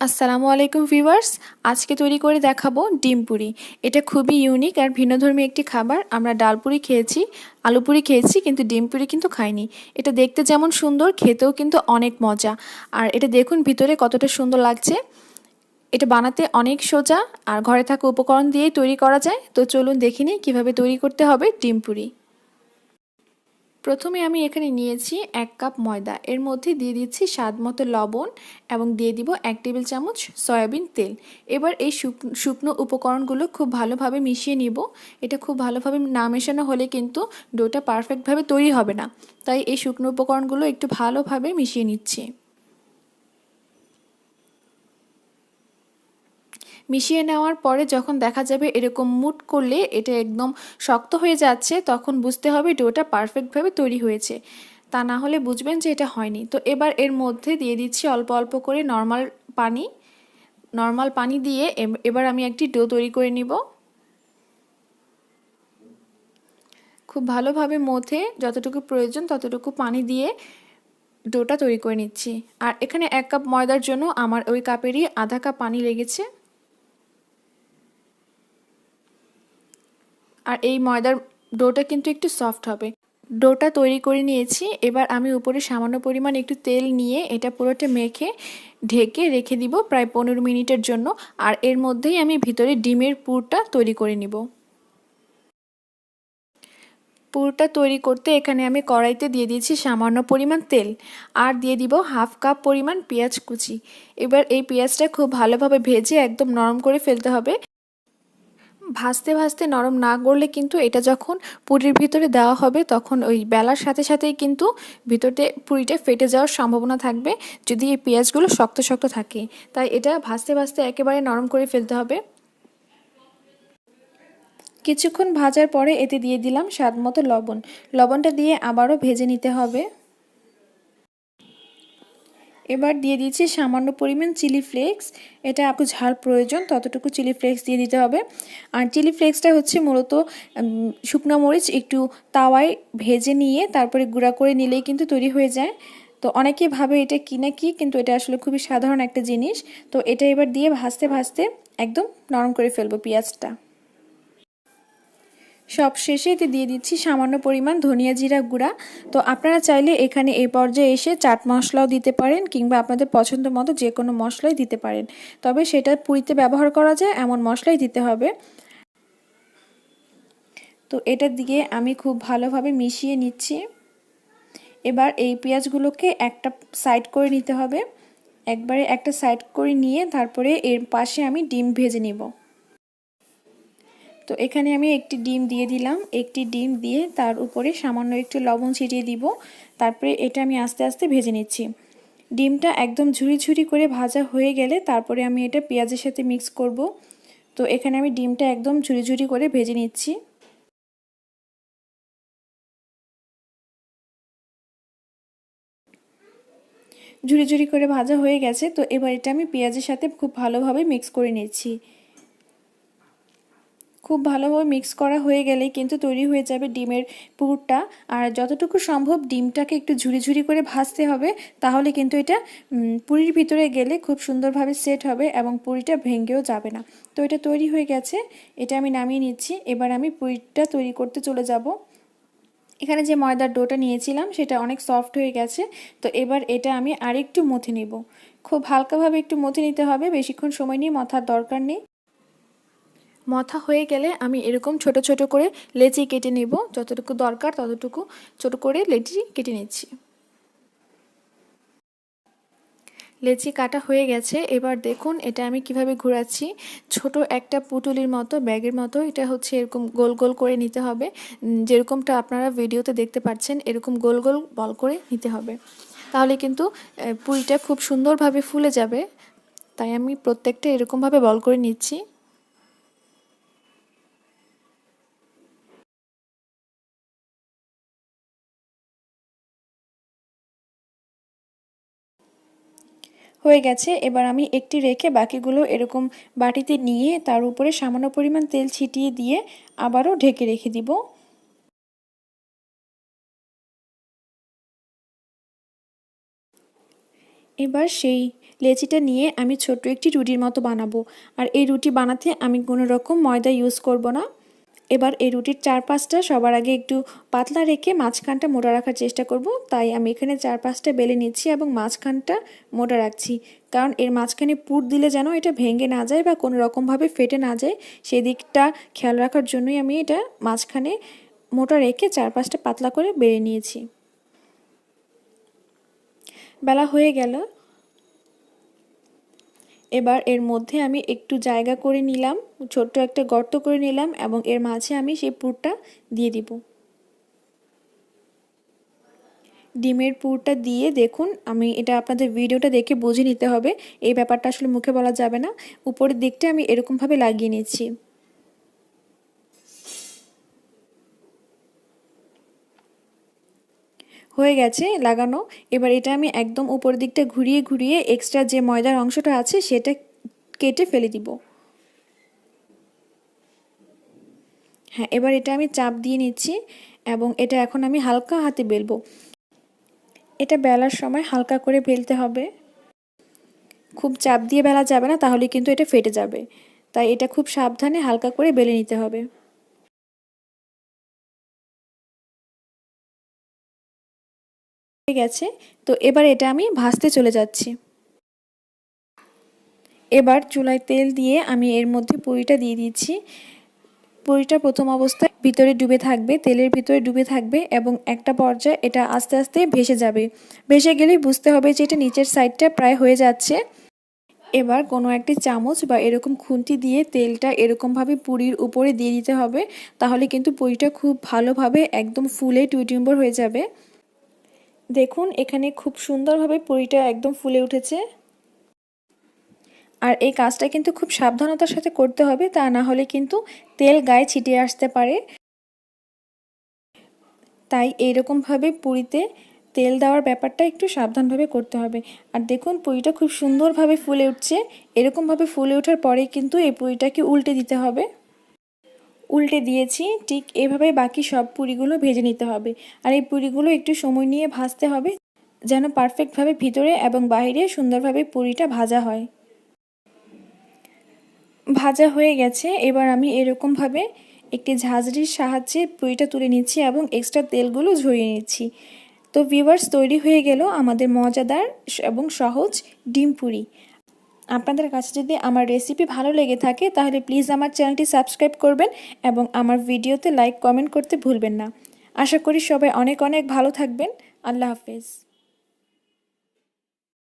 আসসালামু আলাইকুম ভিউয়ার্স, আজকে তৈরি করে দেখাবো ডিম পুরি। এটা খুবই ইউনিক আর ভিন্নধর্মী একটি খাবার। আমরা ডাল পুরি খেয়েছি, আলু পুরি খেয়েছি, কিন্তু ডিম পুরি কিন্তু খাইনি। এটা দেখতে যেমন সুন্দর, খেতেও কিন্তু অনেক মজা। আর এটা দেখুন ভিতরে কতটা সুন্দর লাগছে। এটা বানাতে অনেক সোজা আর ঘরে থাকা উপকরণ দিয়েই তৈরি করা যায়। তো চলুন দেখে নিই কীভাবে তৈরি করতে হবে ডিম পুরি। প্রথমে আমি এখানে নিয়েছি 1 কাপ ময়দা, এর মধ্যে দিয়ে দিচ্ছি স্বাদ মতো লবণ এবং দিয়ে দিব 1 টেবিল চামচ সয়াবিন তেল। এবার এই শুকনো উপকরণগুলো খুব ভালোভাবে মিশিয়ে নিব। এটা খুব ভালোভাবে না মেশানো হলে কিন্তু ডোটা পারফেক্টভাবে তৈরি হবে না, তাই এই শুকনো উপকরণগুলো একটু ভালোভাবে মিশিয়ে নিচ্ছি। মিশিয়ে নেওয়ার পরে যখন দেখা যাবে এরকম মুট করলে এটা একদম শক্ত হয়ে যাচ্ছে, তখন বুঝতে হবে ডোটা পারফেক্টভাবে তৈরি হয়েছে। তা না হলে বুঝবেন যে এটা হয়নি। তো এবার এর মধ্যে দিয়ে দিচ্ছি অল্প অল্প করে নর্মাল পানি দিয়ে এবার আমি একটি ডো তৈরি করে নিব। খুব ভালোভাবে মথে যতটুকু প্রয়োজন ততটুকু পানি দিয়ে ডোটা তৈরি করে নিচ্ছি। আর এখানে 1 কাপ ময়দার জন্য আমার ওই কাপেরই আধা কাপ পানি লেগেছে। আর এই ময়দার ডোটা কিন্তু একটু সফট হবে। ডোটা তৈরি করে নিয়েছি। এবার আমি উপরে সামান্য পরিমাণ একটু তেল নিয়ে এটা পুরোটা মেখে ঢেকে রেখে দিব প্রায় 15 মিনিটের জন্য। আর এর মধ্যেই আমি ভিতরে ডিমের পুরটা তৈরি করে নিব। পুরটা তৈরি করতে এখানে আমি কড়াইতে দিয়ে দিয়েছি সামান্য পরিমাণ তেল আর দিয়ে দিব হাফ কাপ পরিমাণ পেঁয়াজ কুচি। এবার এই পেঁয়াজটা খুব ভালোভাবে ভেজে একদম নরম করে ফেলতে হবে। ভাজতে ভাজতে নরম না করলে কিন্তু এটা যখন পুরির ভিতরে দেওয়া হবে তখন ওই বেলার সাথে সাথেই কিন্তু ভিতরে পুরিটা ফেটে যাওয়ার সম্ভাবনা থাকবে যদি এই পেঁয়াজগুলো শক্ত শক্ত থাকে। তাই এটা ভাজতে ভাজতে একেবারে নরম করে ফেলতে হবে। কিছুক্ষণ ভাজার পরে এতে দিয়ে দিলাম স্বাদ মতো লবণ। লবণটা দিয়ে আবারও ভেজে নিতে হবে। এবার দিয়ে দিচ্ছি সামান্য পরিমাণ চিলি ফ্লেক্স। এটা আপনি ঝাল প্রয়োজন ততটুকু চিলি ফ্লেক্স দিয়ে দিতে হবে। আর চিলি ফ্লেক্সটা হচ্ছে মূলত শুকনো মরিচ একটু তাওয়ায় ভেজে নিয়ে তারপরে গুঁড়া করে নিলেই কিন্তু তৈরি হয়ে যায়। তো অনেকে ভাবে এটা কি না কি, কিন্তু এটা আসলে খুবই সাধারণ একটা জিনিস। তো এটা এবার দিয়ে ভাজতে ভাজতে একদম নরম করে ফেলবো পেঁয়াজটা। সব শেষে এতে দিয়ে দিচ্ছি সামান্য পরিমাণ ধনিয়া জিরা গুঁড়া। তো আপনারা চাইলে এখানে এই পর্যায়ে এসে চাট মশলাও দিতে পারেন কিংবা আপনাদের পছন্দ মতো যে কোনো মশলাই দিতে পারেন, তবে সেটা পুরিতে ব্যবহার করা যায় এমন মশলাই দিতে হবে। তো এটা দিয়ে আমি খুব ভালোভাবে মিশিয়ে নিচ্ছি। এবার এই পেঁয়াজগুলোকে একটা সাইড করে নিতে হবে। একবারে একটা সাইড করে নিয়ে তারপরে এর পাশে আমি ডিম ভেজে নিব। তো এখানে আমি একটি ডিম দিয়ে দিলাম। একটি ডিম দিয়ে তার উপরে সামান্য একটু লবণ ছিটিয়ে দিব। তারপরে এটা আমি আস্তে আস্তে ভেজে নিচ্ছি। ডিমটা একদম ঝুরি ঝুরি করে ভাজা হয়ে গেলে তারপরে আমি এটা পেঁয়াজের সাথে মিক্স করব। তো এখানে আমি ডিমটা একদম ঝুরি ঝুরি করে ভেজে নিচ্ছি। ঝুরি ঝুরি করে ভাজা হয়ে গেছে। তো এবার এটা আমি পেঁয়াজের সাথে খুব ভালোভাবে মিক্স করে নিচ্ছি। খুব ভালোভাবে মিক্স করা হয়ে গেলে কিন্তু তৈরি হয়ে যাবে ডিমের পুরটা। আর যতটুকু সম্ভব ডিমটাকে একটু ঝুরি ঝুরি করে ভাজতে হবে, তাহলে কিন্তু এটা পুরির ভিতরে গেলে খুব সুন্দরভাবে সেট হবে এবং পুরিটা ভেঙেও যাবে না। তো এটা তৈরি হয়ে গেছে, এটা আমি নামিয়ে নিচ্ছি। এবার আমি পুরিটা তৈরি করতে চলে যাব। এখানে যে ময়দার ডোটা নিয়েছিলাম সেটা অনেক সফট হয়ে গেছে। তো এবার এটা আমি আরেকটু মথে নেব। খুব হালকাভাবে একটু মথে নিতে হবে, বেশিক্ষণ সময় নিয়ে মথার দরকার নেই। মথা হয়ে গেলে আমি এরকম ছোট ছোট করে লেচি কেটে নেব। যতটুকু দরকার ততটুকু ছোট করে লেচি কেটে নিচ্ছি। লেচি কাটা হয়ে গেছে। এবার দেখুন এটা আমি কিভাবে ঘোরাচ্ছি। ছোট একটা পুটুলির মতো ব্যাগের মতো এটা হচ্ছে এরকম গোল গোল করে নিতে হবে। যেরকমটা আপনারা ভিডিওতে দেখতে পাচ্ছেন এরকম গোল গোল বল করে নিতে হবে, তাহলে কিন্তু পুরিটা খুব সুন্দরভাবে ফুলে যাবে। তাই আমি প্রত্যেকটা এরকমভাবে বল করে নিচ্ছি। হয়ে গেছে। এবার আমি একটি রেখে বাকিগুলো এরকম বাটিতে নিয়ে তার উপরে সামান্য পরিমাণ তেল ছিটিয়ে দিয়ে আবারও ঢেকে রেখে দিব। এবার সেই লেচিটা নিয়ে আমি ছোট্ট একটি রুটির মতো বানাবো। আর এই রুটি বানাতে আমি কোনো রকম ময়দা ইউজ করব না। এবার এই রুটির চারপাশটা সবার আগে একটু পাতলা রেখে মাঝখানটা মোটা রাখার চেষ্টা করব। তাই আমি এখানে চারপাশটা বেলে নিচ্ছি এবং মাঝখানটা মোটা রাখছি, কারণ এর মাঝখানে পুর দিলে যেন এটা ভেঙে না যায় বা কোনো রকমভাবে ফেটে না যায়, সেদিকটা খেয়াল রাখার জন্যই আমি এটা মাঝখানে মোটা রেখে চারপাশটা পাতলা করে বেলে নিয়েছি। বেলা হয়ে গেল। এবার এর মধ্যে আমি একটু জায়গা করে নিলাম, ছোট্ট একটা গর্ত করে নিলাম এবং এর মাঝে আমি সেই পুরটা দিয়ে দিব। ডিমের পুরটা দিয়ে দেখুন, আমি এটা আপনাদের ভিডিওটা দেখে বুঝে নিতে হবে, এই ব্যাপারটা আসলে মুখে বলা যাবে না। উপরের দিকটা আমি এরকমভাবে লাগিয়ে নিচ্ছি। হয়ে গেছে লাগানো। এবার এটা আমি একদম উপরের দিকটা ঘুরিয়ে ঘুরিয়ে এক্সট্রা যে ময়দার অংশটা আছে সেটা কেটে ফেলে দিব। হ্যাঁ, এবার এটা আমি চাপ দিয়ে নিচ্ছি এবং এটা এখন আমি হালকা হাতে বেলবো। এটা বেলার সময় হালকা করে বেলতে হবে, খুব চাপ দিয়ে বেলা যাবে না, তাহলে কিন্তু এটা ফেটে যাবে। তাই এটা খুব সাবধানে হালকা করে বেলে নিতে হবে। ঠিক আছে, তো এবার এটা আমি ভাজতে চলে যাচ্ছি। এবার চুলায় তেল দিয়ে আমি এর মধ্যে পুরিটা দিয়ে দিচ্ছি। পুরিটা প্রথম অবস্থায় ভিতরে ডুবে থাকবে, তেলের ভিতরে ডুবে থাকবে এবং একটা পর্যায়ে এটা আস্তে আস্তে ভেসে যাবে। ভেসে গেলেই বুঝতে হবে যে এটা নিচের সাইডটা প্রায় হয়ে যাচ্ছে। এবার কোনো একটি চামচ বা এরকম খুন্তি দিয়ে তেলটা এরকমভাবে পুরির উপরে দিয়ে দিতে হবে, তাহলে কিন্তু পুরিটা খুব ভালোভাবে একদম ফুলে টুইটুম্বর হয়ে যাবে। দেখুন এখানে খুব সুন্দরভাবে পুরিটা একদম ফুলে উঠেছে। আর এই কাজটা কিন্তু খুব সাবধানতার সাথে করতে হবে, তা না হলে কিন্তু তেল গায়ে ছিটিয়ে আসতে পারে। তাই এইরকমভাবে পুরিতে তেল দেওয়ার ব্যাপারটা একটু সাবধানভাবে করতে হবে। আর দেখুন পুরিটা খুব সুন্দরভাবে ফুলে উঠছে। এরকমভাবে ফুলে ওঠার পরে কিন্তু এই পুরিটাকে উল্টে দিতে হবে। উল্টে দিয়েছি, ঠিক এভাবে বাকি সব পুরিগুলো ভেজে নিতে হবে। আর এই পুরিগুলো একটু সময় নিয়ে ভাজতে হবে, যেন পারফেক্টভাবে ভিতরে এবং বাইরে সুন্দরভাবে পুরিটা ভাজা হয়। ভাজা হয়ে গেছে। এবার আমি এরকমভাবে একটি ঝাঁঝরির সাহায্যে পুরিটা তুলে নিচ্ছি এবং এক্সট্রা তেলগুলো ঝরিয়ে নিচ্ছি। তো ভিউয়ার্স, তৈরি হয়ে গেল আমাদের মজাদার এবং সহজ ডিম পুরি। আপনাদের কাছে যদি আমার রেসিপি ভালো লেগে থাকে তাহলে প্লিজ আমার চ্যানেলটি সাবস্ক্রাইব করবেন এবং আমার ভিডিওতে লাইক কমেন্ট করতে ভুলবেন না। আশা করি সবাই অনেক অনেক ভালো থাকবেন। আল্লাহ হাফেজ।